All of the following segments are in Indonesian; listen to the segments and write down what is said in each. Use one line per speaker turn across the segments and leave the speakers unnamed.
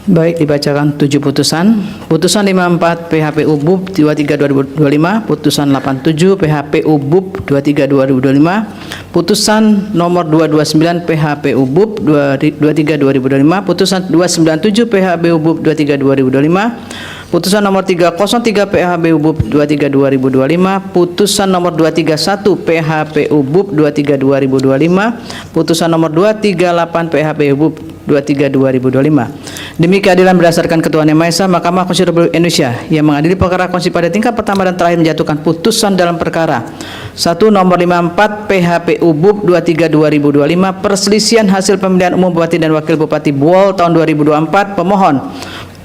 Baik, dibacakan 7 putusan. Putusan 54 PHPU BUP 23/2025, putusan 87 PHPU BUP 23/2025, putusan nomor 229 PHPU BUP 23/2025, putusan 297 PHPU BUP 23/2025, putusan nomor 303 PHPU BUP 23/2025, putusan nomor 231 PHPU BUP 23/2025, putusan nomor 238 PHPU BUP 23/2025. Demi keadilan berdasarkan Ketuhanan Yang Maha Esa, Mahkamah Konstitusi Republik Indonesia yang mengadili perkara konstitusi pada tingkat pertama dan terakhir menjatuhkan putusan dalam perkara 1 nomor 54 PHPU BUP 23/2025 perselisihan hasil pemilihan umum Bupati dan Wakil Bupati Buol tahun 2024. Pemohon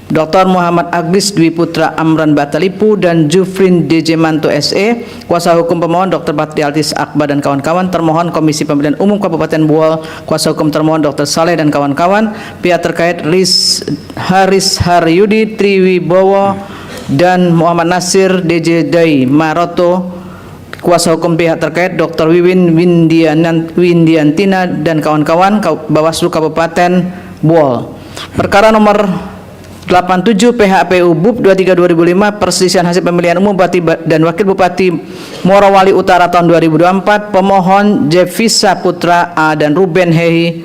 Dr. Muhammad Agris Dwi Putra Amran Batalipu dan Jufrin DJ Manto SE. Kuasa hukum pemohon Dr. Patrialtis Akbar dan kawan-kawan. Termohon Komisi Pemilihan Umum Kabupaten Buol. Kuasa hukum termohon Dr. Saleh dan kawan-kawan. Pihak terkait Haris Haryudi Triwibowo dan Muhammad Nasir DJ Dai Maroto. Kuasa hukum pihak terkait Dr. Wiwin Windiantina dan kawan-kawan Bawaslu Kabupaten Buol. Perkara nomor 87 PHPU BUP 23/2005 perselisihan hasil pemilihan umum Bupati dan Wakil Bupati Morowali Utara tahun 2024. Pemohon Jevisa Putra A dan Ruben Hehi.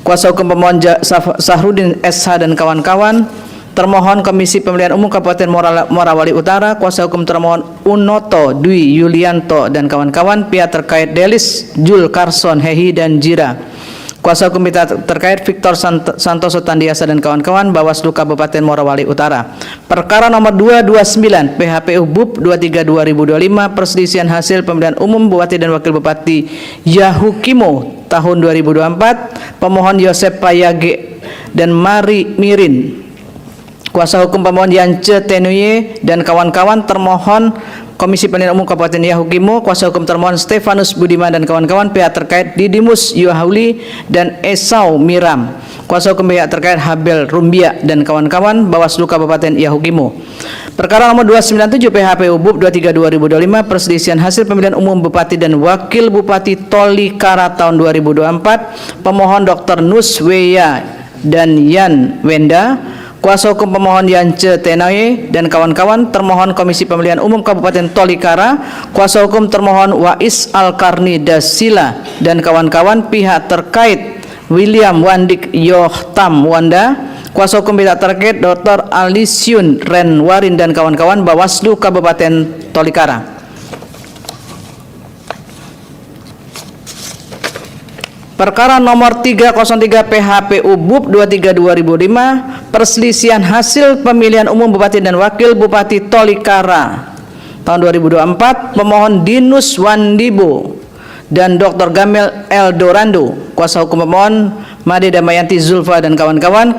Kuasa hukum pemohon Sahrudin SH dan kawan-kawan. Termohon Komisi Pemilihan Umum Kabupaten Morowali Utara. Kuasa hukum termohon Unoto Dwi Yulianto dan kawan-kawan. Pihak terkait Delis Jul Carson Hehi dan Jira. Kuasa hukum pihak terkait Victor Santoso Tandiasa dan kawan-kawan Bawaslu Kabupaten Morowali Utara. Perkara nomor 229 PHPU BUP 23/2025 perselisihan hasil pemilihan umum Bupati dan Wakil Bupati Yahukimo tahun 2024. Pemohon Yosep Payage dan Mari Mirin. Kuasa hukum pemohon Yance Tenuye dan kawan-kawan. Termohon Komisi Pemilihan Umum Kabupaten Yahukimo. Kuasa hukum termohon Stefanus Budiman dan kawan-kawan. Pihak terkait Didimus Yuhauli dan Esau Miram. Kuasa hukum pihak terkait Habel Rumbia dan kawan-kawan Bawaslu Kabupaten Yahukimo. Perkara nomor 297 PHPU BUP 23/2025 perselisihan hasil pemilihan umum Bupati dan Wakil Bupati Tolikara tahun 2024. Pemohon Dr. Nusweya dan Yan Wenda. Kuasa hukum pemohon Yance Tenaye dan kawan-kawan. Termohon Komisi Pemilihan Umum Kabupaten Tolikara. Kuasa hukum termohon Wais Alkarni Dasila dan kawan-kawan. Pihak terkait William Wandik Yohtam Wanda. Kuasa hukum pihak terkait Dr. Alisiun Renwarin dan kawan-kawan Bawaslu Kabupaten Tolikara. Perkara nomor 303 PHPU BUP 23/2005 perselisihan hasil pemilihan umum Bupati dan Wakil Bupati Tolikara tahun 2024. Pemohon Dinus Wandibo dan Dr. Gamel Eldorando. Kuasa hukum pemohon Made Damayanti Zulfa dan kawan-kawan.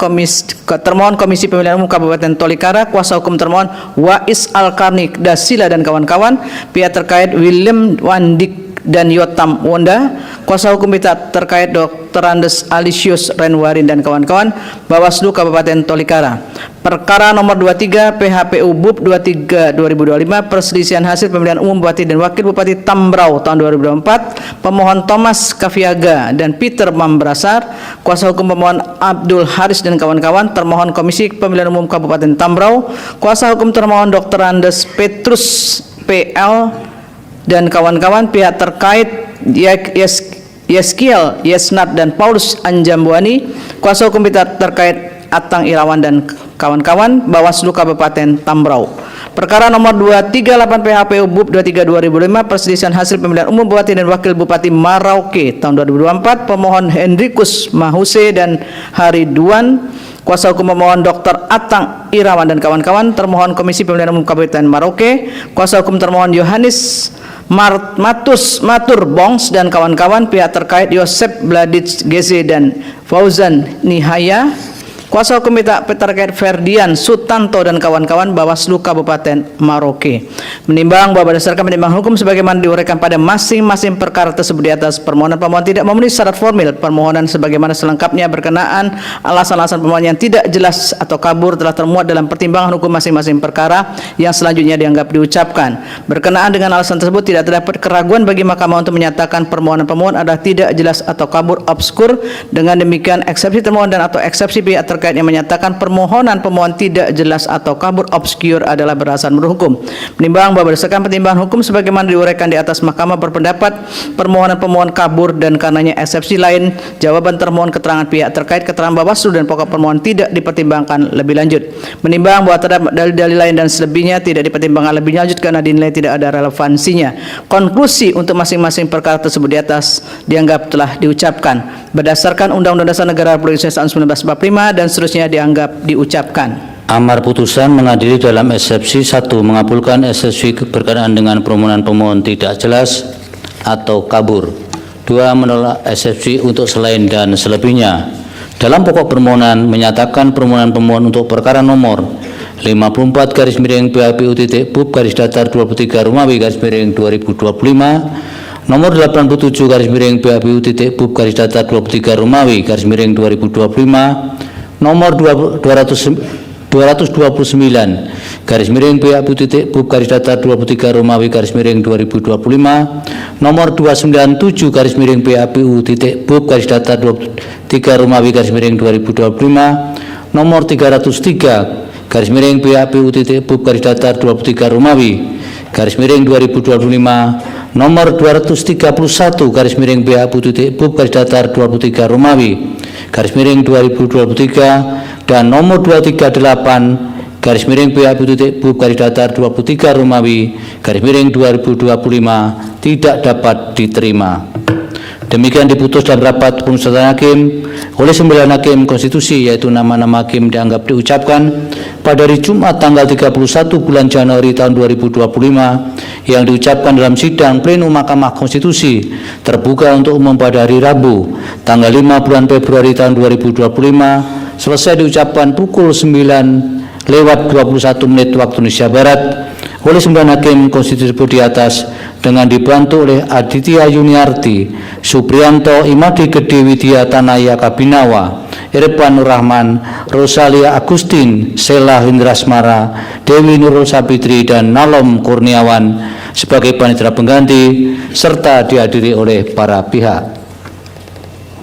Termohon Komisi Pemilihan Umum Kabupaten Tolikara. Kuasa hukum termohon Wais Alkarni Dasila dan kawan-kawan. Pihak terkait William Wandik dan Yotam Wonda. Kuasa hukum pihak terkait Dr. Andes Alisius Renwarin dan kawan-kawan Bawaslu Kabupaten Tolikara. Perkara nomor 23 PHPU BUP 23/2025 perselisihan hasil pemilihan umum Bupati dan Wakil Bupati Tambrau tahun 2024. Pemohon Thomas Kaviaga dan Peter Mambrasar. Kuasa hukum pemohon Abdul Haris dan kawan-kawan. Termohon Komisi Pemilihan Umum Kabupaten Tambrau. Kuasa hukum termohon Dr. Andes Petrus PL dan kawan-kawan. Pihak terkait Yeskiel Yesnat dan Paulus Anjambuani. Kuasa hukum pihak terkait Atang Irawan dan kawan-kawan Bawaslu Kabupaten Tambrau. Perkara nomor 238 PHPU BUP 23/2005 perselisihan hasil pemilihan umum Bupati dan Wakil Bupati Merauke tahun 2024. Pemohon Hendrikus Mahuse dan Hariduan. Kuasa hukum pemohon Dr. Atang Irawan dan kawan-kawan. Termohon Komisi Pemilihan Umum Kabupaten Merauke. Kuasa hukum termohon Yohanes Matur Bongs dan kawan-kawan. Pihak terkait Yosep Bladits Geze dan Fauzan Nihaya. Kuasa hukum terkait Ferdian Sutanto dan kawan-kawan Bawaslu Kabupaten Merauke. Menimbang bahwa berdasarkan penimbangan hukum sebagaimana diuraikan pada masing-masing perkara tersebut di atas, permohonan pemohon tidak memenuhi syarat formil permohonan sebagaimana selengkapnya berkenaan alasan-alasan pemohon yang tidak jelas atau kabur telah termuat dalam pertimbangan hukum masing-masing perkara yang selanjutnya dianggap diucapkan. Berkenaan dengan alasan tersebut tidak terdapat keraguan bagi mahkamah untuk menyatakan permohonan pemohon adalah tidak jelas atau kabur obskur. Dengan demikian eksepsi termohon dan atau eksepsi pihak terkait terkait yang menyatakan permohonan pemohon tidak jelas atau kabur obscure adalah berdasar menurut hukum. Menimbang bahwa berdasarkan pertimbangan hukum sebagaimana diuraikan di atas, Mahkamah berpendapat permohonan pemohon kabur dan karenanya eksepsi lain jawaban termohon keterangan pihak terkait keterangan Bawaslu dan pokok permohonan tidak dipertimbangkan lebih lanjut. Menimbang bahwa terdapat dalil-dalil lain dan selebihnya tidak dipertimbangkan lebih lanjut karena dinilai tidak ada relevansinya. Konklusi untuk masing-masing perkara tersebut di atas dianggap telah diucapkan berdasarkan Undang-Undang Dasar Negara Republik Indonesia tahun 1945 dan seterusnya dianggap diucapkan.
Amar putusan mengadili dalam eksepsi 1 mengabulkan eksepsi berkenaan dengan permohonan pemohon tidak jelas atau kabur. 2 menolak eksepsi untuk selain dan selebihnya. Dalam pokok permohonan menyatakan permohonan pemohon untuk perkara nomor 54 garis miring PHPU titik BUP garis datar 23 Romawi garis miring 2025, nomor 87 garis miring PHPU titik BUP garis datar 23 Romawi garis miring 2025, nomor 229 garis miring PHPU titik BUP garis datar 23 Romawi garis miring 2025, nomor 297 garis miring PHPU titik BUP garis datar 23 Romawi garis miring 2025, nomor 303 garis miring PHPU titik BUP garis datar 23 Romawi garis miring 2025, nomor 231 garis miring PHPU titik BUP garis datar 23 Romawi garis miring 2023 dan nomor 238 garis miring PHPU titik BUP garis datar 23 Romawi garis miring 2025 tidak dapat diterima. Demikian diputus dalam rapat pemusatan hakim oleh 9 hakim konstitusi, yaitu nama-nama hakim dianggap diucapkan pada hari Jumat tanggal 31 bulan Januari tahun 2025 yang diucapkan dalam sidang plenum Mahkamah Konstitusi terbuka untuk umum pada hari Rabu tanggal 5 bulan Februari tahun 2025 selesai diucapkan pukul 9:21 waktu Indonesia Barat oleh 9 hakim konstitusi di atas dengan dibantu oleh Aditya Yuniarti, Supriyanto Imadi Gede Widya Tanaya Kabinawa, Irfan Nur Rahman, Rosalia Agustin, Sela Hindrasmara, Dewi Nurul Sabitri dan Nalom Kurniawan sebagai panitera pengganti serta dihadiri oleh para pihak.